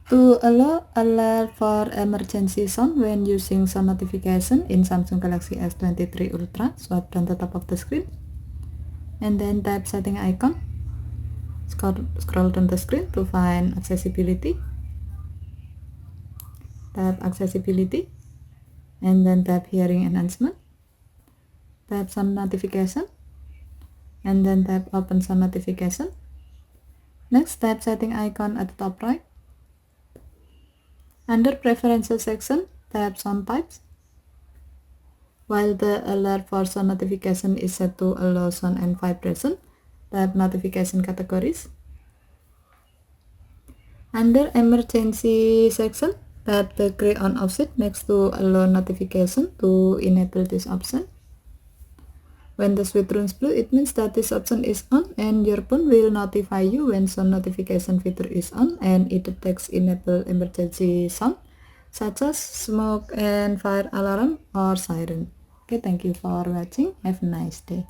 To allow alert for emergency sound when using sound notification in Samsung Galaxy S23 Ultra, swipe down the top of the screen and then tap setting icon. Scroll down the screen to find accessibility. Tap accessibility and then tap hearing enhancement. Tap sound notification and then tap open sound notification. Next, tap setting icon at the top right. Under preferences section, tap sound types. While the alert for sound notification is set to allow sound and vibration, tap notification categories. Under emergency section, tap the gray on off switch next to allow notification to enable this option. When the switch turns blue, it means that this option is on and your phone will notify you when sound notification feature is on and it detects enable emergency sound such as smoke and fire alarm or siren. Okay, thank you for watching. Have a nice day.